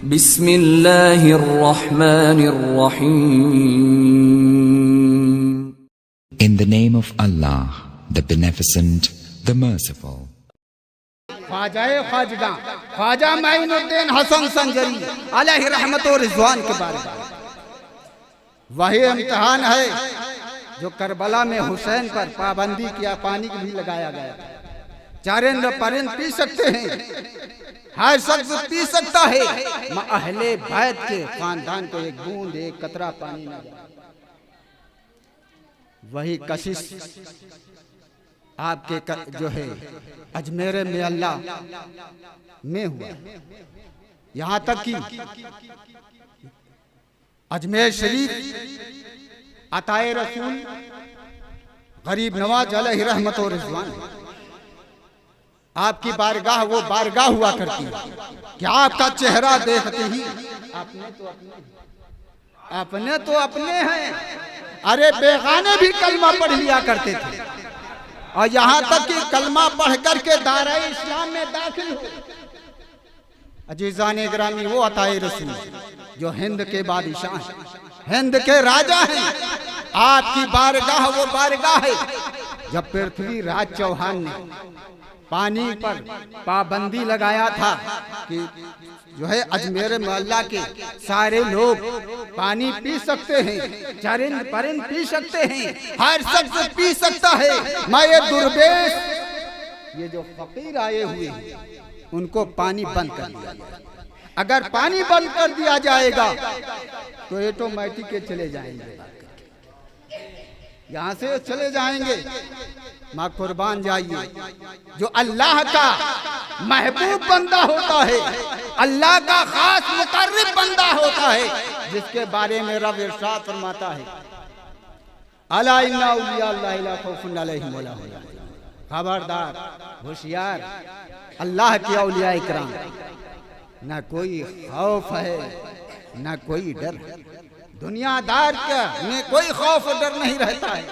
बिस्मिल्लाहिर्रहमानिर्रहीम। In the name of Allah, the Beneficent, the Merciful. Khwaja माइनुद्दीन Hasan संजरी अलैहि रहमत और रिज़वान के बारे में वही इम्तिहान है जो करबला में हुसैन पर पाबंदी किया, पानी भी लगाया गया। चरिंद परिंद पी सकते हैं, हर शख्स पी सकता है, अहले बैत के खानदान को एक बूंद एक कतरा पानी न जाए। वही कशिश आपके जो है अजमेर में अल्लाह में हुआ। यहाँ तक कि अजमेर शरीफ अताए रसूल गरीब नवाज अलैहि रहमत और रिज़वान आपकी बारगाह वो बारगाह हुआ करती है कि आपका चेहरा देखते ही अपने तो अपने हैं, अरे बेगाने भी कलमा पढ़ लिया करते थे। और यहाँ तक कि कलमा पढ़ करके दायरे इस्लाम में दाखिल हो। अजीज़ान गिरामी वो अताए रसूल जो हिंद के बादशाह हैं, हिंद के राजा हैं, आपकी बारगाह वो बारगाह है। जब पृथ्वीराज चौहान ने पानी पर पाबंदी लगाया था कि जो है अजमेर में अल्लाह के सारे लोग पानी पी सकते हैं, चरिंद परिंद पी सकते हैं, हर शख्स पी सकता है, मैं ये दुर्बेश ये जो फकीर आए हुए हैं उनको पानी बंद कर दिया जाए। अगर पानी बंद कर दिया जाएगा तो ऑटोमेटिक के चले जाएंगे, यहाँ से चले जाएंगे। माँ कुर्बान जाइए, जो अल्लाह का महबूब बंदा होता है, अल्लाह का खास मुकर्रब बंदा होता है, जिसके बारे में रब इरशाद फरमाता है अला इन्ना औलिया अल्लाह ला खौफुन अलैहिम वला हुम यहज़नून। खबरदार, होशियार, अल्लाह के औलिया इकराम न कोई खौफ है न कोई डर है। दुनियादार का में कोई खौफ डर नहीं रहता है,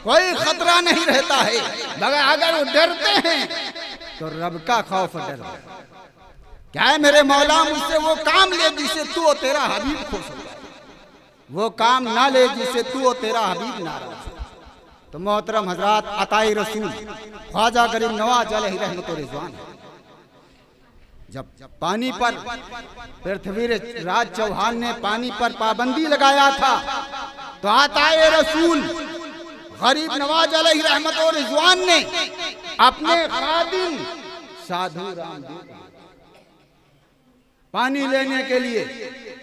कोई खतरा नहीं रहता है, मगर अगर वो डरते हैं तो रब का खौफ डर है। क्या है मेरे मौला मुझसे वो काम ले जिससे तू और तेरा हबीब खुश हो, वो काम ना ले जिससे तू और तेरा हबीब नाराज हो। तो मोहतरम हजरात, अताए रसूल ख्वाजा गरीब नवाज अलैहि रहमत और रिज़वान जब पानी पर पृथ्वीराज चौहान ने पानी पर पाबंदी लगाया था तो अताए रसूल गरीब नवाज अलैहि रहमत और रिज़वान ने अपने खादिम साधु रामदेव पानी लेने के लिए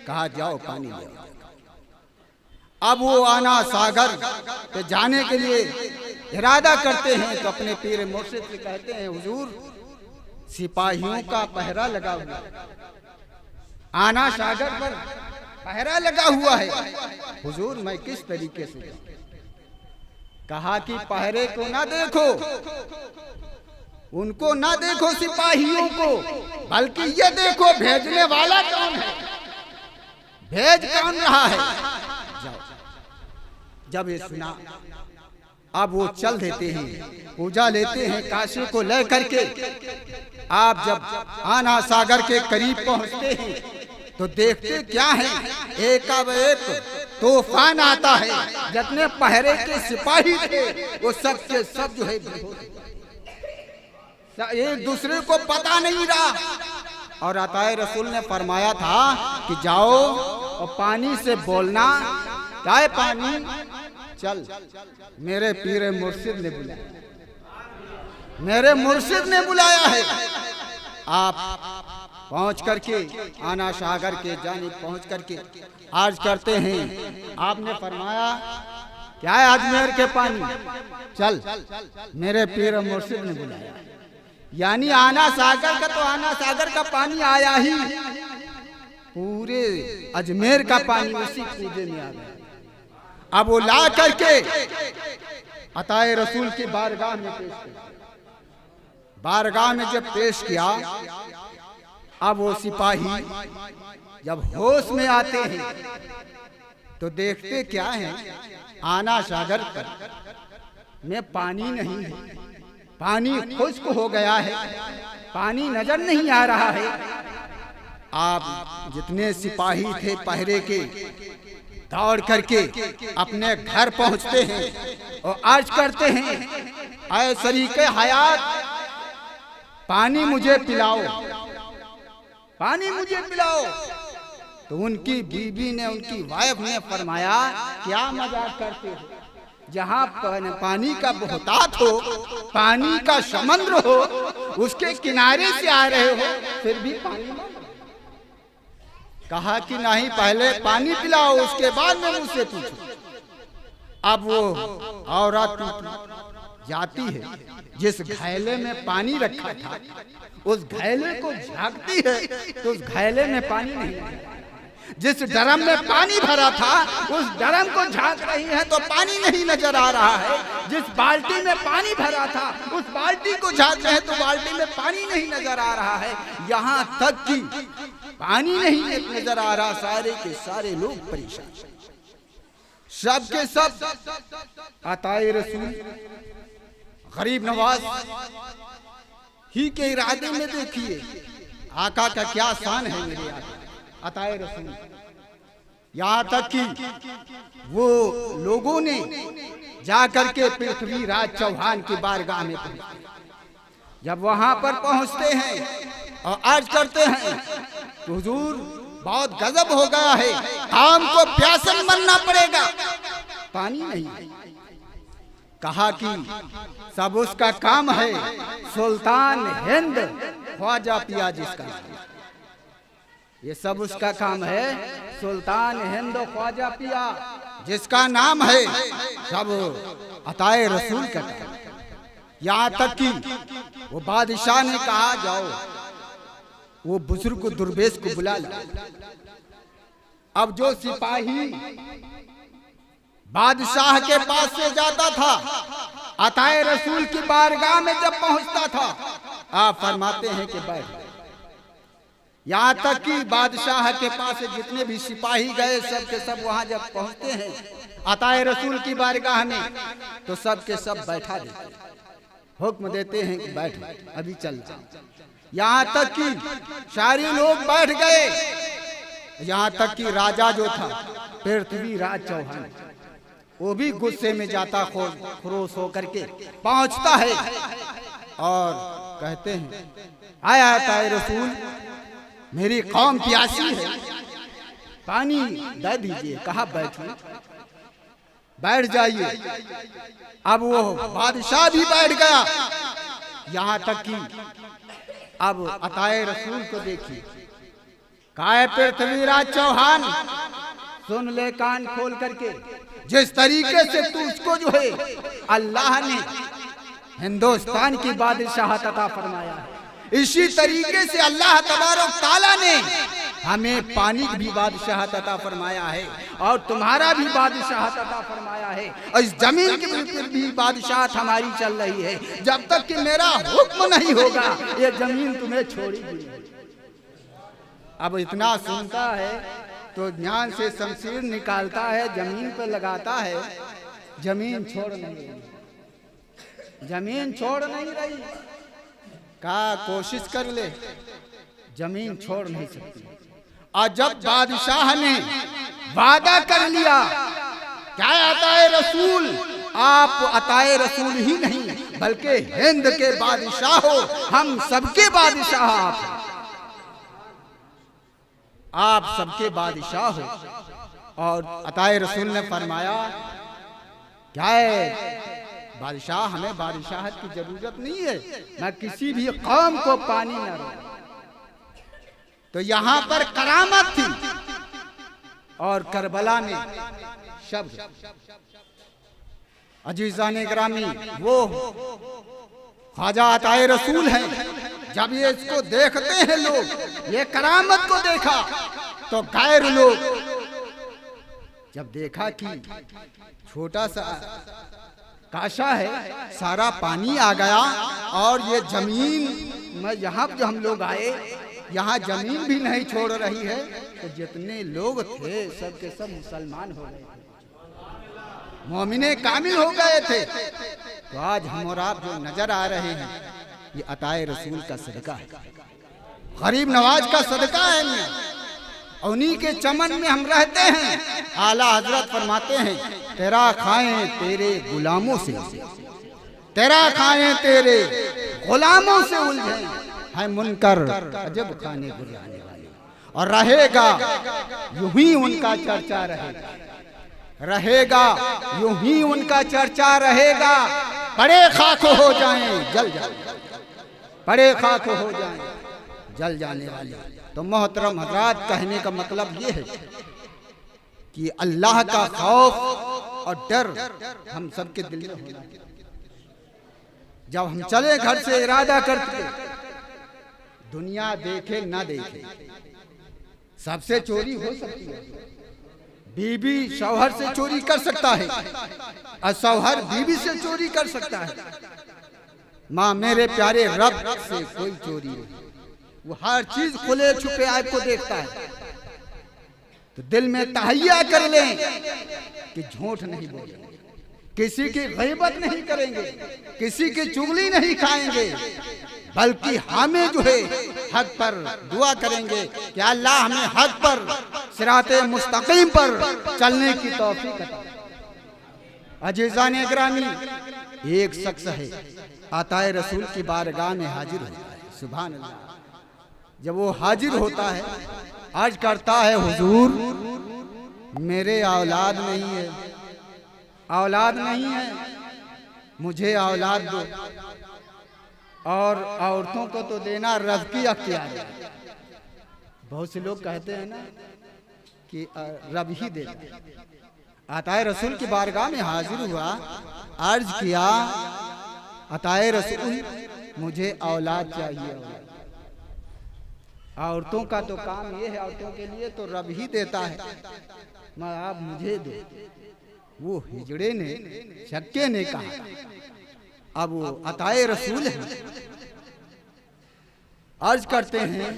कहा, जाओ पानी ले। अब वो आना सागर पे जाने के लिए इरादा करते हैं तो अपने पीर मुर्शिद से कहते हैं, हुजूर सिपाहियों का पहरा लगा हुआ, आना सागर पर पहरा लगा हुआ है, हुजूर मैं किस तरीके से जाऊं? कहा कि पहरे को ना देखो, उनको ना देखो सिपाहियों को, बल्कि ये देखो भेजने वाला कौन है, भेज कौन रहा है। जाओ। जब ये सुना अब वो चल देते हैं, पूजा लेते हैं काशी को ले करके। आप जब आना सागर के करीब पहुंचते हैं तो देखते क्या है, एक अब एक तूफान आता है। जितने पहरे के सिपाही थे वो सब के सब जो है एक दूसरे को पता नहीं रहा। और अताए रसूल ने फरमाया था कि जाओ और पानी से बोलना, क्या है पानी, चल। मेरे पीर मुर्शिद ने बुलाया, मेरे मुर्शिद ने बुलाया है। आप पहुंच करके आना सागर के जानिब पहुंच करके अर्ज करते हैं, आपने फरमाया क्या है अजमेर के पानी, चल। मेरे पीर मुर्शिद ने बुलाया, यानी आना सागर का, तो आना सागर का पानी आया ही, पूरे अजमेर का पानी उसी कूदे में आ गया। अब वो ला करके अताए रसूल की बारगाह में पेश किया। बारगाह में जब पेश किया, अब वो सिपाही जब होश में आते हैं तो देखते क्या है, आना सागर में पानी नहीं है, पानी खुश्क हो गया है, पानी नजर नहीं आ रहा है। आप जितने सिपाही थे पहरे के, दौड़ करके अपने घर पहुंचते हैं और अर्ज करते हैं, ऐ शरीके हयात, पानी मुझे पिलाओ, पानी मुझे पिलाओ। तो उनकी बीवी ने, उनकी वाइफ ने फरमाया, क्या मजाक करते हो, जहाँ पानी का बहुतात हो, पानी का समुद्र हो, उसके किनारे से आ रहे हो, फिर भी पानी मांग। कहा कि नहीं, पहले पानी पिलाओ, उसके बाद में मुझसे पूछो। अब वो औरत जाती है, जिस घैले में पानी रखा था उस घैले को झांकती है तो उस घैले में पानी नहीं, जिस ड्रम में पानी भरा था उस ड्रम को झांक रही है तो पानी नहीं नजर आ रहा है, जिस बाल्टी में पानी भरा था उस बाल्टी को झांक रहे हैं तो बाल्टी में पानी नहीं नजर आ रहा है। यहाँ तक कि पानी नहीं नजर आ रहा, सारे के सारे लोग परेशान, सब के सब अताए रसूल गरीब नवाज ही के इरादे में देखिए आका का क्या शान है मेरे अताए रसूल। यहाँ तक कि वो लोगों ने जाकर के पृथ्वीराज चौहान की बारगाह में पहुंचे। जब वहां पर पहुंचते हैं और अर्ज करते हैं, हुजूर बहुत गजब हो गया है, हमको प्यासन मरना पड़ेगा, पानी नहीं। कहा कि सब उसका काम है, सुल्तान हिंद ख्वाजा पिया जिसका, ये सब उसका काम है, सुल्तान हिंद ख्वाजा पिया जिसका नाम है, सब अताए रसूल का काम। यहाँ तक कि वो बादशाह ने कहा, जाओ वो बुजुर्ग दुर्वेश को बुला ला। अब जो सिपाही बादशाह के पास से जाता था, अताए रसूल की बारगाह में जब पहुंचता था, आप फरमाते हैं कि बैठ। यहाँ तक कि बादशाह के पास से जितने भी सिपाही गए, सब के सब वहां जब पहुंचते हैं अताए रसूल की बारगाह में, तो सब के सब बैठा देते, हुक्म देते हैं कि बैठ, अभी चल जाओ। यहाँ तक कि सारे लोग बैठ गए, यहाँ तक कि राजा जो था पृथ्वीराज चौहान, वो भी गुस्से में जाता, खरोश होकर के पहुंचता है और कहते हैं, आया अताए रसूल, मेरी कौम प्यासी है, पानी दे दीजिए। कहा बैठो, बैठ जाइए। अब वो बादशाह भी बैठ गया। यहाँ तक कि अब अताए रसूल को देखिए, काय पृथ्वीराज चौहान, सुन ले कान खोल करके, जिस तरीके से तू उसको जो है अल्लाह ने हिंदुस्तान की बादशाहत अता फरमाया है, इसी तरीके से अल्लाह तबारक ताला ने हमें पानी की भी बादशाहत अता फरमाया है और तुम्हारा भी बादशाहत अता फरमाया है, और इस जमीन की भी बादशाहत हमारी चल रही है। जब तक कि मेरा हुक्म नहीं होगा ये जमीन तुम्हें छोड़ेगी। अब इतना सुनता है तो ज्ञान से शमशीर निकालता है, जमीन पर लगाता है, जमीन छोड़ नहीं रही, जमीन छोड़ नहीं रही। का कोशिश कर ले, जमीन छोड़ नहीं सकती। और जब बादशाह ने वादा कर लिया, क्या अताए रसूल, आप अताए रसूल ही नहीं बल्कि हिंद के बादशाह हो, हम सबके बादशाह, आप सबके बादशाह हो। और अताए रसूल ने फरमाया, क्या है बादशाह, हमें बादशाहत की जरूरत नहीं है, मैं किसी भी कौम को पानी न रोक। तो यहाँ पर करामत थी और करबला में शब्द। अजीजाने ग्रामी, वो ख्वाजा अताए रसूल हैं। जब ये इसको देखते हैं लोग, ये करामत को देखा तो गैर लोग जब देखा कि छोटा सा काशा है, सारा पानी आ गया और ये जमीन में यहाँ जो हम लोग आए, यहाँ जमीन भी नहीं छोड़ रही है, तो जितने लोग थे सब के सब मुसलमान हो गए, मोमिने कामिल हो गए थे। तो आज हम और आप जो नजर आ रहे हैं, ये अताए रसूल का सदका है। गरीब नवाज का सदका है मियां, उन्हीं के चमन में हम रहते हैं। आला हजरत फरमाते हैं, तेरा खाएं तेरे गुलामों से, तेरा खाएं तेरे गुलामों से उलझे है मुनकर अजब खाने बुलाने वाले। और रहेगा यूं ही उनका चर्चा रहेगा, रहेगा यूं ही उनका चर्चा रहेगा। पड़े खाक हो जाएं जल जाएं, पड़े खाक हो जाएं जल जाने वाले। तो मोहतरम हजरात, कहने का मतलब ये है कि अल्लाह का खौफ और डर हम सबके दिल में होना चाहिए। जब हम चले घर से इरादा करते, दुनिया देखे ना देखे, सबसे चोरी हो सकती है। बीबी शौहर से चोरी कर सकता है और शौहर बीबी से चोरी कर सकता है। माँ मेरे प्यारे रब से कोई चोरी नहीं, वो हर चीज खुले छुपे आपको देखता है। तो दिल में तहैया कर लें कि झूठ नहीं बोलेंगे, किसी की गीबत नहीं करेंगे, किसी की चुगली नहीं खाएंगे, बल्कि हमें जो है हक पर दुआ करेंगे कि अल्लाह हमें हक पर सिराते मुस्तकीम पर चलने की तौफीक अता। अजीज़ान ग्रामी, एक शख्स है आताए रसूल की बारगाह में हाजिर होता है। सुभान अल्लाह। जब वो हाजिर होता है, अर्ज करता है, हुजूर मेरे औलाद नहीं है, औलाद नहीं है, मुझे औलाद दो। और औरतों को तो देना रब की अख्तियार है। बहुत से लोग कहते हैं ना कि रब ही देता। अताए रसूल की बारगाह में हाजिर हुआ, अर्ज किया, अताए रसूल मुझे औलाद चाहिए। औरतों का तो काम ये है, औरतों के लिए तो रब ही देता है, मगर आप मुझे दो। वो हिजड़े ने, शक्के ने कहा। अब वो अताए रसूल है, अर्ज करते हैं,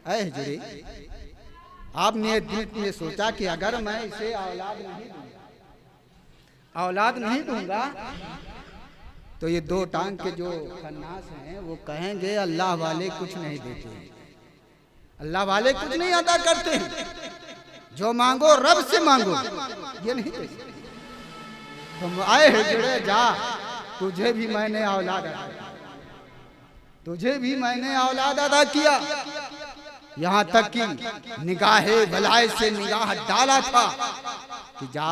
ऐ हिजड़े, आपने दिल में सोचा कि अगर मैं इसे औलाद नहीं दूंगा तो ये दो टांग के जो खन्नास हैं वो कहेंगे अल्लाह वाले कुछ नहीं देते हैं, अल्लाह वाले कुछ नहीं अदा करते हैं, जो मांगो रब से मांगो, ये नहीं दे सकते। तुम आए हिजड़े जा, तुझे भी मैंने औलाद अदा किया, तुझे भी मैंने औलाद अदा किया। यहाँ तक कि निगाहे भलाई से निगाह डाला था कि जा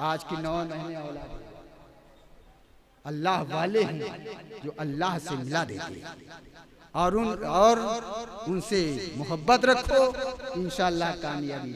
आज की 9 महीने औलाद। अल्लाह वाले हैं जो अल्लाह से मिला देते हैं, और उनसे मोहब्बत रखो, इंशाअल्लाह कामयाबी।